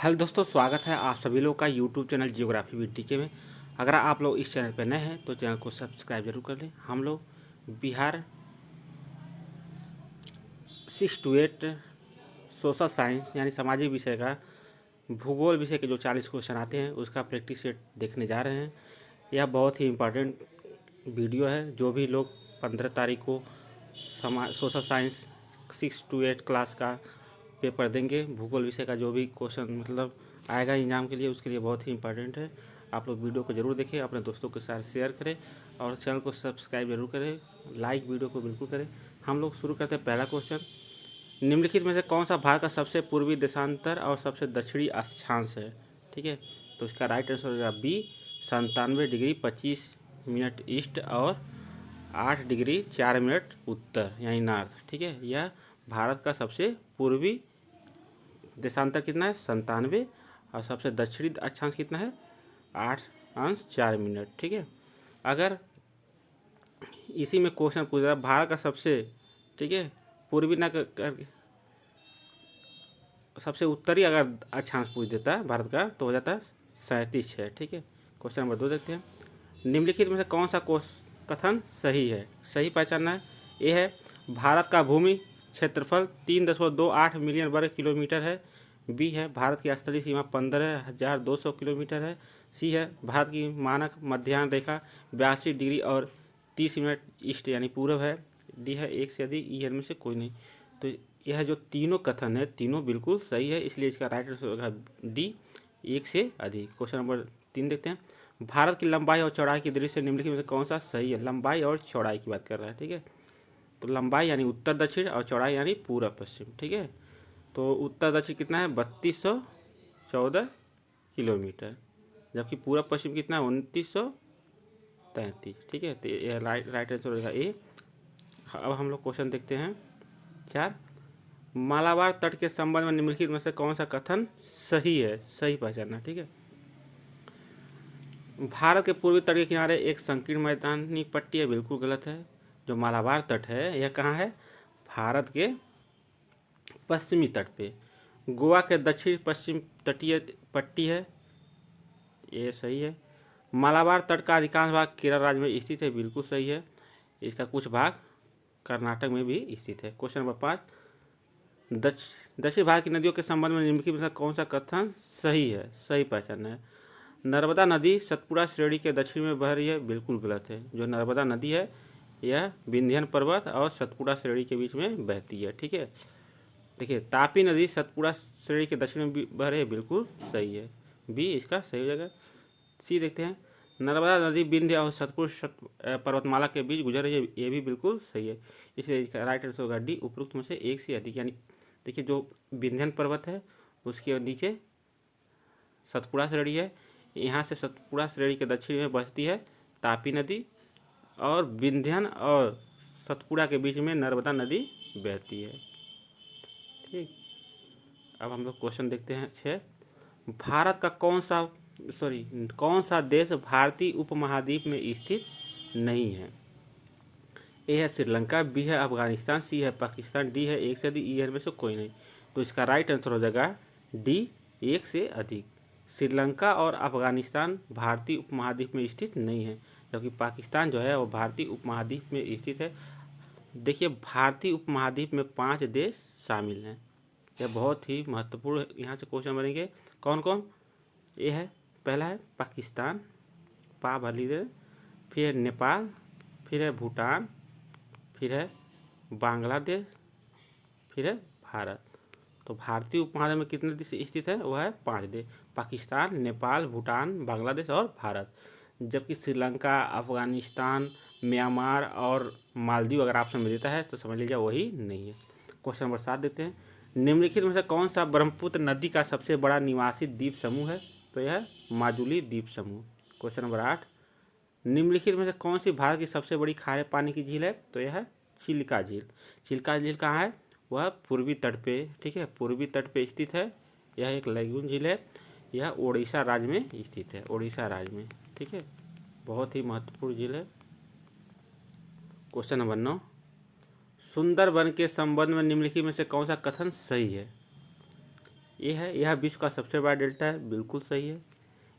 Hello दोस्तों, स्वागत है आप सभी लोग का यूट्यूब चैनल जियोग्राफी विद टीके में। अगर आप लोग इस चैनल पर नए हैं तो चैनल को सब्सक्राइब जरूर कर लें। हम लोग बिहार 6 to 8 सोशल साइंस यानी सामाजिक विषय का भूगोल विषय के जो 40 क्वेश्चन आते हैं उसका प्रैक्टिस सेट देखने जा रहे हैं। यह बहुत ही इम्पोर्टेंट वीडियो है। जो भी लोग 15 तारीख को सोशल साइंस 6 to 8 क्लास का पेपर देंगे, भूगोल विषय का जो भी क्वेश्चन मतलब आएगा एग्जाम के लिए, उसके लिए बहुत ही इंपॉर्टेंट है। आप लोग वीडियो को ज़रूर देखें, अपने दोस्तों के साथ शेयर करें और चैनल को सब्सक्राइब जरूर करें, लाइक वीडियो को बिल्कुल करें। हम लोग शुरू करते हैं। पहला क्वेश्चन, निम्नलिखित में से कौन सा भारत का सबसे पूर्वी देशांतर और सबसे दक्षिणी अक्षांश है? ठीक है, तो इसका राइट आंसर हो जाएगा बी, 97 डिग्री 25 मिनट ईस्ट और 8 डिग्री 4 मिनट उत्तर यानी नॉर्थ। ठीक है, यह भारत का सबसे पूर्वी देशांतर कितना है? 97। और सबसे दक्षिणी अक्षांश कितना है? 8 अंश 4 मिनट। ठीक है, अगर इसी में क्वेश्चन पूछ रहा है भारत का सबसे, ठीक है, पूर्वी ना करके सबसे उत्तरी अगर अक्षांश पूछ देता है भारत का तो हो जाता है 37 है। ठीक है, क्वेश्चन नंबर 2 देखते हैं। निम्नलिखित में से कौन सा कथन सही है? सही पहचानना है। ए है भारत का भूमि क्षेत्रफल 3.28 मिलियन वर्ग किलोमीटर है। बी है भारत की स्थलीय सीमा 15,200 किलोमीटर है। सी है भारत की मानक मध्याह्न रेखा 82 डिग्री और 30 मिनट ईस्ट यानी पूर्व है। डी है एक से अधिक। ई में से कोई नहीं। तो यह जो तीनों कथन है तीनों बिल्कुल सही है, इसलिए इसका राइट आंसर होगा डी, एक से अधिक। क्वेश्चन नंबर 3 देखते हैं। भारत की लंबाई और चौड़ाई की दृष्टि से निम्नलिखित में से कौन सा सही है? लंबाई और चौड़ाई की बात कर रहा है। ठीक है, तो लंबाई यानी उत्तर दक्षिण और चौड़ाई यानी पूर्व पश्चिम। ठीक है, तो उत्तर दक्षिण कितना है? 3214 किलोमीटर, जबकि पूर्व पश्चिम कितना है? 2933। ठीक है, तो यह राइट आंसर होगा ए। अब हम लोग क्वेश्चन देखते हैं 4। मालाबार तट के संबंध में निम्नलिखित में से कौन सा कथन सही है? सही पहचानना। ठीक है, भारत के पूर्वी तट के किनारे एक संकीर्ण मैदानी पट्टी है, बिल्कुल गलत है। जो मालाबार तट है यह कहाँ है? भारत के पश्चिमी तट पे, गोवा के दक्षिण पश्चिम तटीय पट्टी है, ये सही है। मालाबार तट का अधिकांश भाग केरल राज्य में स्थित है, बिल्कुल सही है। इसका कुछ भाग कर्नाटक में भी स्थित है। क्वेश्चन नंबर 5, दक्षिण भारत की नदियों के संबंध में निम्नलिखित में से कौन सा कथन सही है? सही पहचानना है। नर्मदा नदी सतपुड़ा श्रेणी के दक्षिण में बह रही है, बिल्कुल गलत है। जो नर्मदा नदी है यह विंध्यन पर्वत और सतपुड़ा श्रेणी के बीच में बहती है। ठीक है, देखिए तापी नदी सतपुड़ा श्रेणी के दक्षिण में बह रही है, बिल्कुल सही है। बी इसका सही हो जाएगा। सी देखते हैं। नर्मदा नदी विंध्य और सतपुड़ पर्वतमाला के बीच गुजर रही है, ये भी बिल्कुल सही है। इसलिए इसका राइट आंसर होगा डी, उपरोक्त में से एक से अधिक। यानी देखिए जो विंध्यन पर्वत है उसके नीचे सतपुड़ा श्रेणी है, यहाँ से सतपुड़ा श्रेणी के दक्षिण में बहती है तापी नदी और विंध्यन और सतपुड़ा के बीच में नर्मदा नदी बहती है। ठीक, अब हम लोग क्वेश्चन देखते हैं 6। भारत का कौन सा देश भारतीय उपमहाद्वीप में स्थित नहीं है? ए है श्रीलंका, बी है अफगानिस्तान, सी है पाकिस्तान, डी है एक से अधिक। ई में से कोई नहीं। तो इसका राइट आंसर हो जाएगा डी, एक से अधिक। श्रीलंका और अफगानिस्तान भारतीय उपमहाद्वीप में स्थित नहीं है, जबकि पाकिस्तान जो है वो भारतीय उपमहाद्वीप में स्थित है। देखिए भारतीय उपमहाद्वीप में 5 देश शामिल हैं। यह बहुत ही महत्वपूर्ण यहाँ से क्वेश्चन बनेंगे। कौन कौन? ये है, पहला है पाकिस्तान, पा भली दे, फिर है नेपाल, फिर है भूटान, फिर है बांग्लादेश, फिर है भारत। तो भारतीय उपमहाद्वीप में कितने देश स्थित है? वह है 5 देश, पाकिस्तान, नेपाल, भूटान, बांग्लादेश और भारत। जबकि श्रीलंका, अफगानिस्तान, म्यांमार और मालदीव अगर ऑप्शन में देता है तो समझ लीजिए वही नहीं है। क्वेश्चन नंबर 7 देते हैं। निम्नलिखित में से कौन सा ब्रह्मपुत्र नदी का सबसे बड़ा निवासी द्वीप समूह है? तो यह माजुली द्वीप समूह। क्वेश्चन नंबर 8, निम्नलिखित में से कौन सी भारत की सबसे बड़ी खारे पानी की झील है? तो यह है चिल्का झील। चिल्का झील कहाँ है? वह पूर्वी तट पे, ठीक है, पूर्वी तट पे स्थित है। यह एक लैगून झील है। यह उड़ीसा राज्य में स्थित है, उड़ीसा राज्य में। ठीक है, बहुत ही महत्वपूर्ण झील है। क्वेश्चन नंबर 9, सुंदरबन के संबंध में निम्नलिखित में से कौन सा कथन सही है? ये है, यह विश्व का सबसे बड़ा डेल्टा है, बिल्कुल सही है।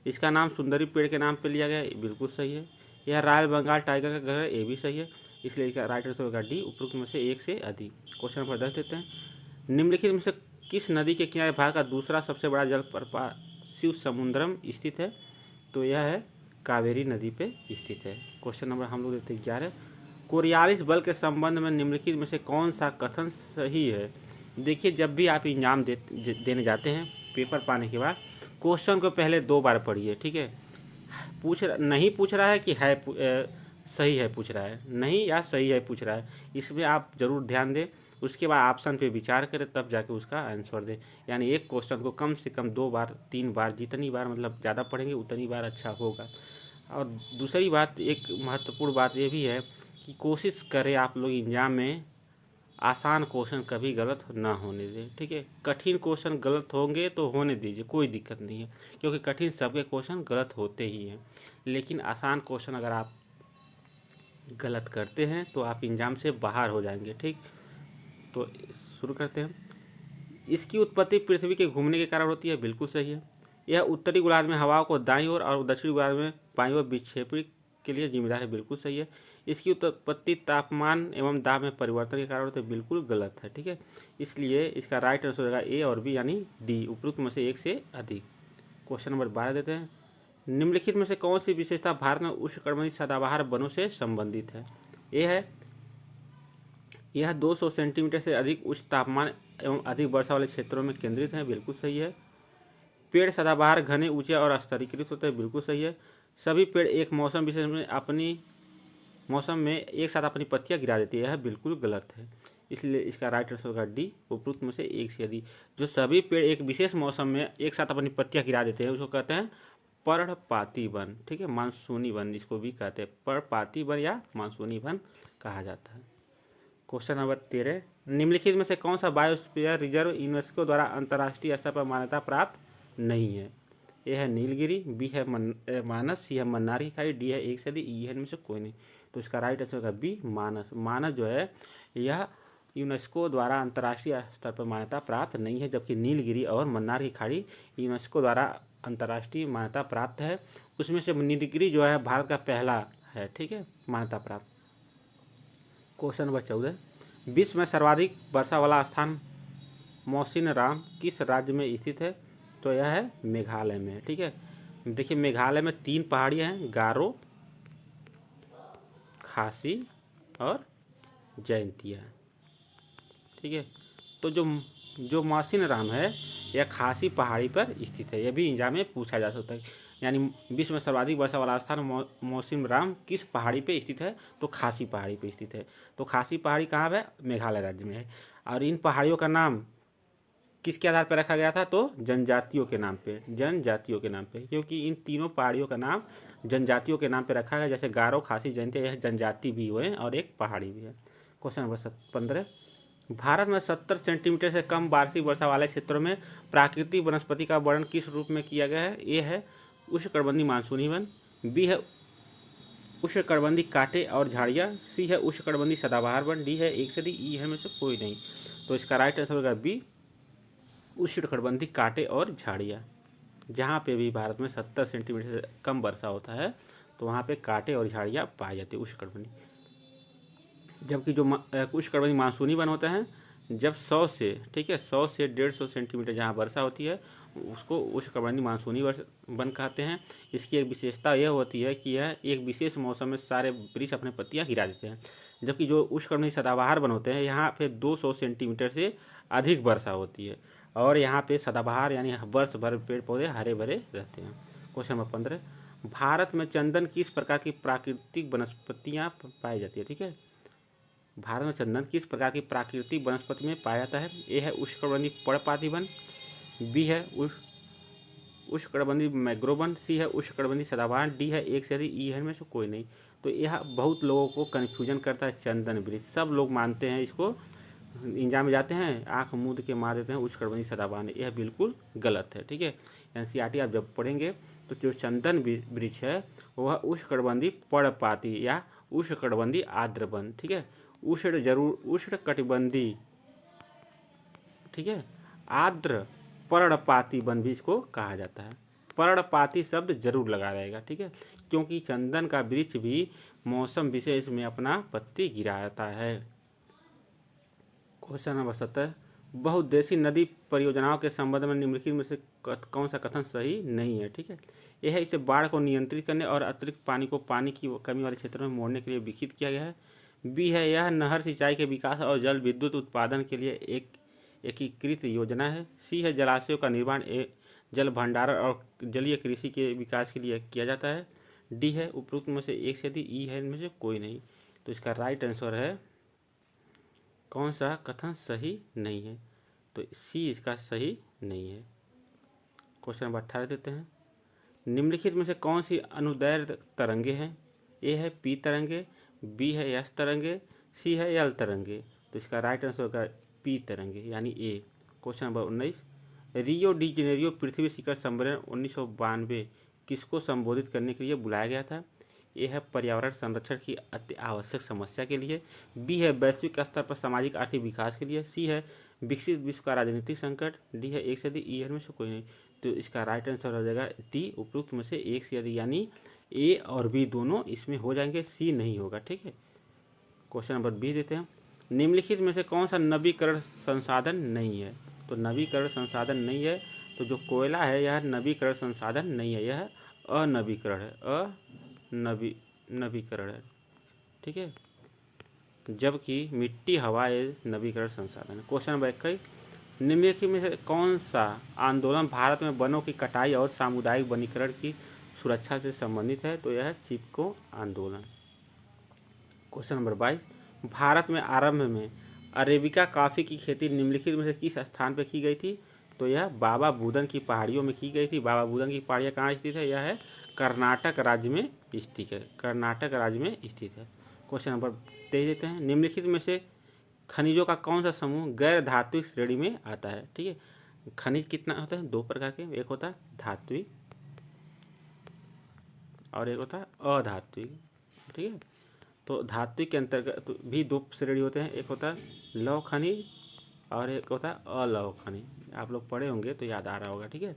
इसका नाम सुंदरी पेड़ के नाम पे लिया गया है, बिल्कुल सही है। यह रॉयल बंगाल टाइगर का घर है, ये भी सही है। इसलिए इसका राइट आंसर होगा डी, उपरोक्त में से एक से अधिक। क्वेश्चन नंबर 10 देते हैं। निम्नलिखित में से किस नदी के किनारे भारत का दूसरा सबसे बड़ा जल प्रपात शिव समुद्रम स्थित है? तो यह है कावेरी नदी पे स्थित है। क्वेश्चन नंबर हम लोग देते हैं 11। कोरियालिस बल के संबंध में निम्नलिखित में से कौन सा कथन सही है? देखिए, जब भी आप एग्जाम देने जाते हैं, पेपर पाने के बाद क्वेश्चन को पहले 2 बार पढ़िए, ठीक है। नहीं पूछ रहा है कि सही है पूछ रहा है, नहीं या सही है पूछ रहा है, इसमें आप ज़रूर ध्यान दें। उसके बाद ऑप्शन पे विचार करें, तब जाके उसका आंसर दें। यानी एक क्वेश्चन को कम से कम 2 बार 3 बार, जितनी बार मतलब ज़्यादा पढ़ेंगे उतनी बार अच्छा होगा। और दूसरी बात, एक महत्वपूर्ण बात ये भी है कि कोशिश करें आप लोग एग्जाम में आसान क्वेश्चन कभी गलत ना होने दें, ठीक है। कठिन क्वेश्चन गलत होंगे तो होने दीजिए, कोई दिक्कत नहीं है, क्योंकि कठिन सबके क्वेश्चन गलत होते ही हैं। लेकिन आसान क्वेश्चन अगर आप गलत करते हैं तो आप एग्जाम से बाहर हो जाएंगे, ठीक। तो शुरू करते हैं। इसकी उत्पत्ति पृथ्वी के घूमने के कारण होती है, बिल्कुल सही है। यह उत्तरी गोलार्ध में हवाओं को दाईं ओर और दक्षिणी गोलार्ध में बाईं ओर विक्षेपित के लिए जिम्मेदार है, बिल्कुल सही है। इसकी उत्पत्ति तापमान एवं दाब में परिवर्तन के कारण होते है, बिल्कुल गलत है, ठीक है। इसलिए इसका राइट आंसर होगा ए और बी, यानी डी, उपरोक्त में से एक से अधिक। क्वेश्चन नंबर 12 देते हैं। निम्नलिखित में से कौन सी विशेषता भारत में उष्णकटिबंधीय सदाबहार वनों से संबंधित है? ये है, यह 200 सेंटीमीटर से अधिक उच्च तापमान एवं अधिक वर्षा वाले क्षेत्रों में केंद्रित है, बिल्कुल सही है। पेड़ सदाबहार घने, ऊंचे और स्तरीकृत होते हैं, बिल्कुल सही है। सभी पेड़ एक मौसम विशेष में एक साथ अपनी पत्तियां गिरा देती है, यह बिल्कुल गलत है। इसलिए इसका राइट आंसर होगा डी, उपरोक्त में से एक से अधिक। जो सभी पेड़ एक विशेष मौसम में एक साथ अपनी पत्तियां गिरा देते हैं उसको कहते हैं पर्णपाती वन, ठीक है। मानसूनी वन इसको भी कहते हैं, पर्णपाती वन या मानसूनी वन कहा जाता है। Question number 13। निम्नलिखित में से कौन सा बायोस्फीयर रिजर्व यूनेस्को द्वारा अंतर्राष्ट्रीय स्तर पर मान्यता प्राप्त नहीं है? ए है नीलगिरी, बी है मानस, सी है मन्नार की खाई, डी है एक से अधिक, ई है इनमें से कोई नहीं। तो इसका राइट आंसर होगा बी, मानस। मानस जो है यह यूनेस्को द्वारा अंतर्राष्ट्रीय स्तर पर मान्यता प्राप्त नहीं है, जबकि नीलगिरी और मन्नार की खाड़ी यूनेस्को द्वारा अंतर्राष्ट्रीय मान्यता प्राप्त है। उसमें से नीलगिरी जो है भारत का पहला है, ठीक है, मान्यता प्राप्त। Question number 14। विश्व में सर्वाधिक वर्षा वाला स्थान मौसिनराम किस राज्य में स्थित है? तो यह है मेघालय में, ठीक है। देखिए, मेघालय में 3 पहाड़ियाँ हैं, गारो, खासी और जयंतिया, ठीक है। तो जो मौसिनराम है यह खासी पहाड़ी पर स्थित है, यह भी एग्जाम में पूछा जा सकता है। यानी विश्व में सर्वाधिक वर्षा वाला स्थान मौसिनराम किस पहाड़ी पे स्थित है? तो खासी पहाड़ी पे स्थित है। तो खासी पहाड़ी कहाँ है? मेघालय राज्य में है। और इन पहाड़ियों का नाम किसके आधार पर रखा गया था? तो जनजातियों के नाम पे, जनजातियों के नाम पे, क्योंकि इन तीनों पहाड़ियों का नाम जनजातियों के नाम पे रखा गया। जैसे गारो, खासी, जयंतिया, यह जनजाति भी हुए और एक पहाड़ी भी है। Question number 15। भारत में 70 सेंटीमीटर से कम वार्षिक वर्षा वाले क्षेत्रों में प्राकृतिक वनस्पति का वर्णन किस रूप में किया गया है? ए है उष्णकटिबंधीय मानसूनी वन, बी है उष्णकटिबंधीय कांटे और झाड़ियाँ, सी है उष्णकटिबंधीय सदाबहार वन, डी है एक से अधिक, ई है में से कोई नहीं। तो इसका राइट आंसर होगा बी, उष्णकटिबंधीय कांटे और झाड़ियाँ। जहाँ पे भी भारत में 70 सेंटीमीटर से कम वर्षा होता है तो वहाँ पे कांटे और झाड़ियाँ पाई जाती है, उष्णकटिबंधीय। जबकि जो उष्णकटिबंधीय मानसूनी वन होते हैं, जब 100 से, ठीक है, 100 से 150 सेंटीमीटर जहाँ वर्षा होती है उसको उष्णकटिबंधीय मानसूनी वन कहते हैं। इसकी एक विशेषता यह होती है कि यह एक विशेष मौसम में सारे वृक्ष अपने पत्तियाँ गिरा देते हैं। जबकि जो उष्णकटिबंधीय सदाबहार वन होते हैं यहाँ पे 200 सेंटीमीटर से अधिक वर्षा होती है और यहाँ पे सदाबहार यानी वर्ष भर पेड़ पौधे हरे भरे रहते हैं। Question number 15। भारत में चंदन किस प्रकार की प्राकृतिक वनस्पतियाँ पाई जाती है? ठीक है, भारत में चंदन किस प्रकार की प्राकृतिक वनस्पति में पाया जाता है? ए है उष्णकटिबंधीय पर्णपाती वन, बी है उष्णकटिबंधीय मैंग्रोव वन, सी है उष्णकटिबंधीय सदाबहार, डी है एक से अधिक, ई है में से कोई नहीं। तो यह बहुत लोगों को कन्फ्यूजन करता है चंदन वृक्ष। सब लोग मानते हैं इसको, एग्जाम में जाते हैं आँख मूंद के मार देते हैं उष्णकटिबंधीय सदाबहार। यह बिल्कुल गलत है, ठीक है। एनसीईआरटी आप जब पढ़ेंगे तो जो चंदन वृक्ष है वह उष्णकटिबंधीय पर्णपाती या उष्णकटिबंधीय आर्द्र वन, ठीक है, उष्णकटिबंधीय, ठीक है, आर्द्र पर्णपाती वन भी इसको कहा जाता है। पर्णपाती शब्द जरूर लगा रहेगा, ठीक है, क्योंकि चंदन का वृक्ष भी मौसम विशेष में अपना पत्ती गिराता है। क्वेश्चन नंबर 17, बहुउद्देशीय नदी परियोजनाओं के संबंध में निम्नलिखित में से कौन सा कथन सही नहीं है, ठीक है। यह है, इसे बाढ़ को नियंत्रित करने और अतिरिक्त पानी को पानी की कमी वाले क्षेत्रों में मोड़ने के लिए विकसित किया गया है। बी है, यह नहर सिंचाई के विकास और जल विद्युत उत्पादन के लिए एक एकीकृत योजना है। सी है, जलाशयों का निर्माण जल भंडारण और जलीय कृषि के विकास के लिए किया जाता है। डी है, उपरोक्त में से एक से यदि ई है, इनमें से कोई नहीं। तो इसका राइट आंसर है, कौन सा कथन सही नहीं है, तो सी इसका सही नहीं है। क्वेश्चन नंबर 18 देते हैं, निम्नलिखित में से कौन सी अनुदैर्ध्य तरंगे हैं। ए है पी तरंगे, बी है एस तरंगे, सी है एल तरंगे। तो इसका राइट आंसर होगा पी तरंगे यानी A. Question number 19, Rio de Janeiro पृथ्वी शिखर सम्मेलन 1992 किसको संबोधित करने के लिए बुलाया गया था। ए है, पर्यावरण संरक्षण की अति आवश्यक समस्या के लिए। बी है, वैश्विक स्तर पर सामाजिक आर्थिक विकास के लिए। सी है, विकसित विश्व का राजनीतिक संकट। डी है, एक से अधिक, ई है में से कोई नहीं। तो इसका राइट आंसर हो जाएगा डी, उपरोक्त में से एक से अधिक, यानी ए और बी दोनों इसमें हो जाएंगे, सी नहीं होगा, ठीक है। क्वेश्चन नंबर 20 देते हैं, निम्नलिखित में से कौन सा नवीकरण संसाधन नहीं है। तो नवीकरण संसाधन नहीं है, तो जो कोयला है यह नवीकरण संसाधन नहीं है, यह अनवीकरण है, नवीकरण है, ठीक है, जबकि मिट्टी हवा ये नवीकरण संसाधन है। क्वेश्चन नंबर 21, निम्नलिखित में से कौन सा आंदोलन भारत में वनों की कटाई और सामुदायिक वनीकरण की सुरक्षा से संबंधित है। तो यह है चिपको आंदोलन। क्वेश्चन नंबर 22, भारत में आरंभ में अरेबिका कॉफ़ी की खेती निम्नलिखित में से किस स्थान पर की गई थी। तो यह बाबा बुदन की पहाड़ियों में की गई थी। बाबा बुदन की पहाड़ियाँ कहाँ स्थित है, यह है कर्नाटक राज्य में स्थित है, कर्नाटक राज्य में स्थित है। क्वेश्चन नंबर 23 देते हैं, निम्नलिखित में से खनिजों का कौन सा समूह गैर धात्विक श्रेणी में आता है, ठीक है। खनिज कितना होता है, दो प्रकार के, एक होता है धात्विक और एक होता है अधात्विक, ठीक है। तो धात्विक के अंतर्गत भी दो श्रेणी होते हैं, एक होता है लौह खनिज और एक होता है अलौह खनिज। आप लोग पढ़े होंगे तो याद आ रहा होगा, ठीक है।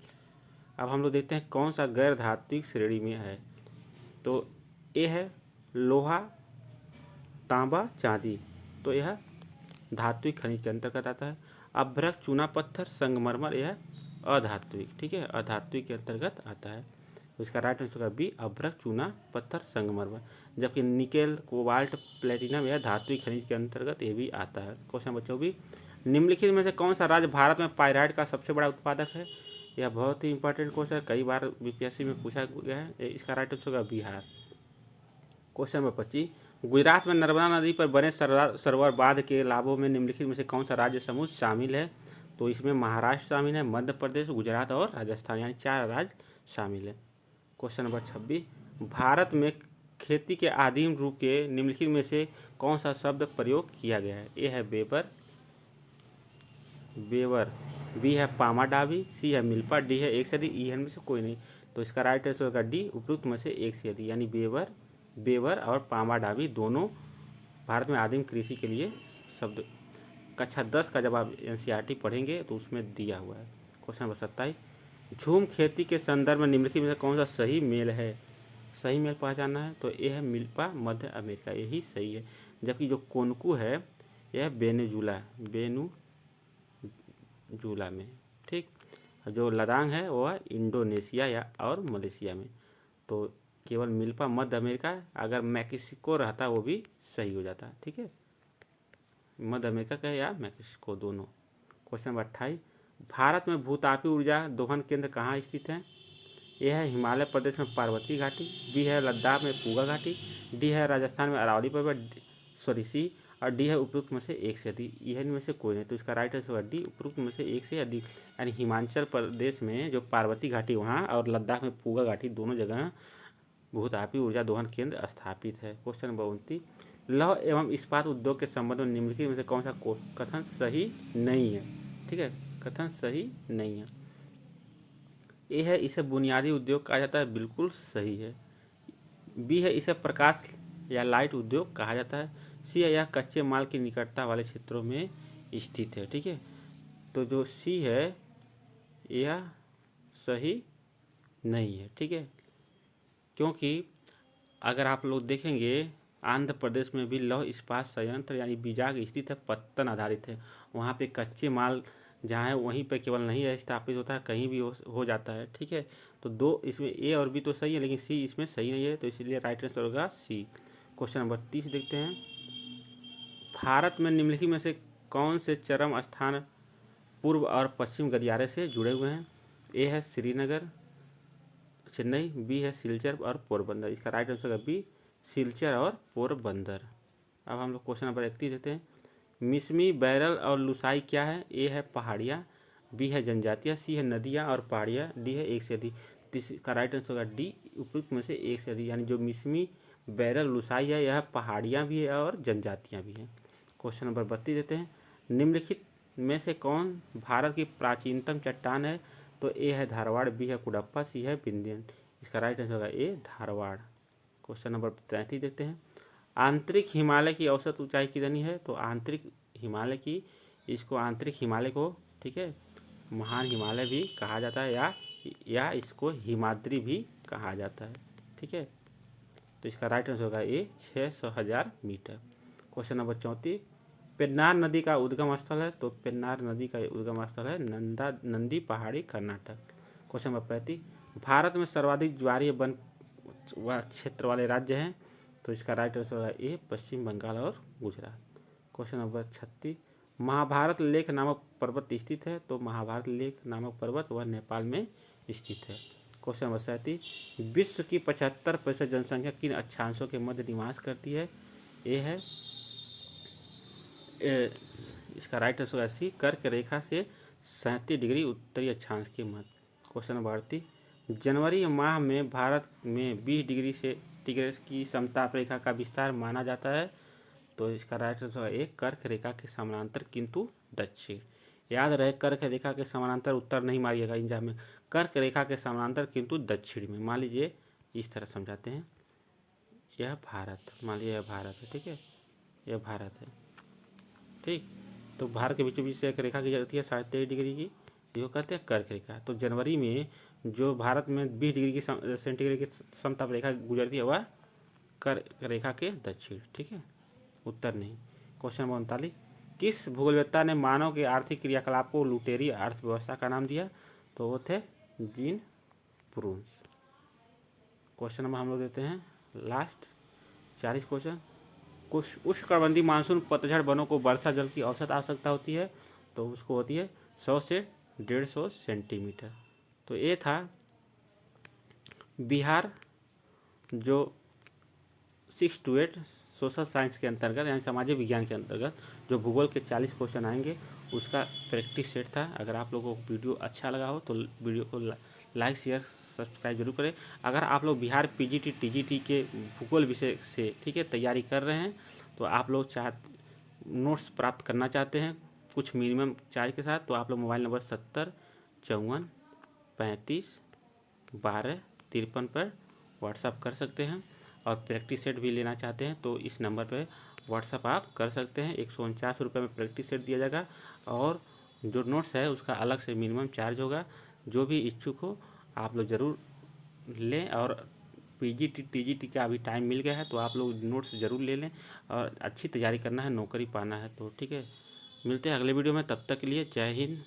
अब हम लोग देखते हैं कौन सा गैर धात्विक श्रेणी में है। तो ये है लोहा, तांबा, चांदी। तो यह धात्विक खनिज के अंतर्गत आता है। अभ्रक, चूना पत्थर, संगमरमर यह अधात्विक, ठीक है, अधात्विक के अंतर्गत आता है। तो इसका राइट आंसर होगा बी, अभ्रक, चूना पत्थर, संगमरमर। जबकि निकेल, कोबाल्ट, प्लेटिनम यह धात्विक खनिज के अंतर्गत ये भी आता है। क्वेश्चन नंबर 24, निम्नलिखित में से कौन सा राज्य भारत में पायराइट का सबसे बड़ा उत्पादक है। यह बहुत ही इंपॉर्टेंट क्वेश्चन है, कई बार बीपीएससी में पूछा गया है। इसका राइट आंसर होगा बिहार। क्वेश्चन नंबर 25, गुजरात में नर्मदा नदी पर बने सरोवर बांध के लाभों में निम्नलिखित में से कौन सा राज्य समूह शामिल है। तो इसमें महाराष्ट्र शामिल है, मध्य प्रदेश, गुजरात और राजस्थान, यानी 4 राज्य शामिल है। क्वेश्चन नंबर 26, भारत में खेती के आदिम रूप के निम्नलिखित में से कौन सा शब्द प्रयोग किया गया है। ए है बेबर, बी है पामाडावी, सी है मिल्पा, डी है एक से अधिक, ई है में से कोई नहीं। तो इसका राइट आंसर होगा डी, उपरोक्त में से एक से अधिक, यानी बेवर और पामाडावी दोनों भारत में आदिम कृषि के लिए शब्द। कक्षा 10 का जब आप एनसीईआरटी पढ़ेंगे तो उसमें दिया हुआ है। क्वेश्चन नंबर 27, झूम खेती के संदर्भ में निम्नलिखित में से कौन सा सही मेल है। सही मेल पहचानना है, तो यह है मिल्पा, मध्य अमेरिका, यही सही है। जबकि जो कोनकू है यह बेनेजुला में, ठीक। जो लदांग है वह इंडोनेशिया या और मलेशिया में। तो केवल मिल्पा मध्य अमेरिका, अगर मैक्सिको रहता वो भी सही हो जाता, ठीक है, मध्य अमेरिका का या मैक्सिको दोनों। क्वेश्चन नंबर 28, भारत में भूतापी ऊर्जा दोहन केंद्र कहाँ स्थित है। यह है हिमालय प्रदेश में पार्वती घाटी, बी है लद्दाख में पूगा घाटी, डी है राजस्थान में अरावली पर्वत, सी, और डी है उपरोक्त में से एक से अधिक, यह में से कोई नहीं। तो इसका राइट आंसर होगा डी, उपरोक्त में से एक से अधिक, यानी हिमाचल प्रदेश में जो पार्वती घाटी वहाँ और लद्दाख में पूगा घाटी दोनों जगह भूतापी ऊर्जा दोहन केंद्र स्थापित है। क्वेश्चन नंबर 29, लौह एवं इस्पात उद्योग के संबंध में निम्नलिखित में से कौन सा कथन सही नहीं है, ठीक है, कथन सही नहीं है। ए है, इसे बुनियादी उद्योग कहा जाता है, बिल्कुल सही है। बी है, इसे प्रकाश या लाइट उद्योग कहा जाता है। सी है, यह कच्चे माल की निकटता वाले क्षेत्रों में स्थित है, ठीक है। तो जो सी है यह सही नहीं है, ठीक है। क्योंकि अगर आप लोग देखेंगे आंध्र प्रदेश में भी लौह इस्पात संयंत्र यानी बीजाग स्थित है, पत्तन आधारित है। वहाँ पे कच्चे माल जहाँ है वहीं पे केवल नहीं स्थापित होता है, कहीं भी हो जाता है, ठीक है। तो दो इसमें ए और बी तो सही है, लेकिन सी इसमें सही नहीं है, तो इसलिए राइट आंसर होगा सी। क्वेश्चन नंबर 30 देखते हैं। भारत में निम्नलिखित में से कौन से चरम स्थान पूर्व और पश्चिम गलियारे से जुड़े हुए हैं? ए है श्रीनगर चेन्नई, बी है सिलचर और पोरबंदर। इसका राइट आंसर है बी, सिलचर और पोरबंदर। अब हम लोग क्वेश्चन नंबर 31 देते हैं। मिसमी, बैरल और लुसाई क्या है? ए है पहाड़ियाँ, बी है जनजातियाँ, सी है नदियाँ और पहाड़ियाँ, डी है एक से अधिक। तो इसका राइट आंसर होगा डी, उपयुक्त में से एक से अधिक। यानी जो मिसमी, बैरल, लुसाई है यह पहाड़ियाँ भी है और जनजातियाँ भी हैं। क्वेश्चन नंबर 32 देते हैं। निम्नलिखित में से कौन भारत की प्राचीनतम चट्टान है? तो ए है धारवाड़, बी है कुडप्पा, सी है विंध्यन। इसका राइट आंसर होगा ए धारवाड़। क्वेश्चन नंबर 33 देखते हैं। आंतरिक हिमालय की औसत ऊंचाई कितनी है? तो आंतरिक हिमालय की, इसको आंतरिक हिमालय को, ठीक है, महान हिमालय भी कहा जाता है या इसको हिमाद्री भी कहा जाता है, ठीक है। तो इसका राइट आंसर होगा ए 600,000 मीटर। Question number 34। पेन्नार नदी का उद्गम स्थल है? तो पेन्नार नदी का उद्गम स्थल है नंदी पहाड़ी, कर्नाटक। Question number 35। भारत में सर्वाधिक ज्वारीय वन क्षेत्र वाले राज्य हैं? तो इसका राइट आंसर होगा ए पश्चिम बंगाल और गुजरात। Question number 36। महाभारत लेख नामक पर्वत स्थित है? तो महाभारत लेख नामक पर्वत वह नेपाल में स्थित है। Question number 37। विश्व की 75% जनसंख्या किन अक्षांशों के मध्य निवास करती है? ए है इसका राइट आंसर है सी, कर्क रेखा से 37 डिग्री उत्तरी अक्षांश के मध्य। Question number 38। जनवरी माह में भारत में 20 डिग्री से डिग्री की समताप रेखा का विस्तार माना जाता है? तो इसका राइट आंसर है ए, कर्क रेखा के समानांतर किंतु दक्षिण। याद रहे, कर्क रेखा के समानांतर उत्तर नहीं मारिएगा एग्जाम में, कर्क रेखा के समानांतर किंतु दक्षिण में। मान लीजिए इस तरह समझाते हैं, यह भारत, मान लीजिए यह भारत है, ठीक है, यह भारत है, ठीक। तो भारत के बीचों बीच से एक रेखा की जाती है 23.5 डिग्री की, जो कहते हैं कर्क रेखा। तो जनवरी में जो भारत में 20 डिग्री की सेंटीग्रेड की समताप रेखा गुजरती है वह कर्क रेखा के दक्षिण, ठीक है, उत्तर नहीं। Question number 39। किस भूगोलवेत्ता ने मानव के आर्थिक क्रियाकलाप को लुटेरी अर्थव्यवस्था का नाम दिया? तो वो थे जीन प्रून्स। क्वेश्चन नंबर हम लोग देते हैं लास्ट 40 क्वेश्चन। कुछ उष्णकटिबंधीय मानसून पतझड़ वनों को वर्षा जल की औसत आवश्यकता होती है? तो उसको होती है 100 से 150 सेंटीमीटर। तो ये था बिहार जो 6 to 8 सोशल साइंस के अंतर्गत यानी सामाजिक विज्ञान के अंतर्गत जो भूगोल के 40 क्वेश्चन आएंगे उसका प्रैक्टिस सेट था। अगर आप लोगों को वीडियो अच्छा लगा हो तो वीडियो को लाइक शेयर सब्सक्राइब जरूर करें। अगर आप लोग बिहार पीजीटी टीजीटी के भूगोल विषय से, ठीक है, तैयारी कर रहे हैं तो आप लोग नोट्स प्राप्त करना चाहते हैं कुछ मिनिमम चार्ज के साथ, तो आप लोग मोबाइल नंबर 70 54 35 12 53 पर व्हाट्सअप कर सकते हैं। और प्रैक्टिस सेट भी लेना चाहते हैं तो इस नंबर पर व्हाट्सअप आप कर सकते हैं। 149 रुपये में प्रैक्टिस सेट दिया जाएगा और जो नोट्स है उसका अलग से मिनिमम चार्ज होगा। जो भी इच्छुक हो आप लोग ज़रूर लें। और पीजीटी टीजीटी का अभी टाइम मिल गया है तो आप लोग नोट्स ज़रूर ले लें और अच्छी तैयारी करना है, नौकरी पाना है। तो ठीक है, मिलते हैं अगले वीडियो में, तब तक के लिए जय हिंद।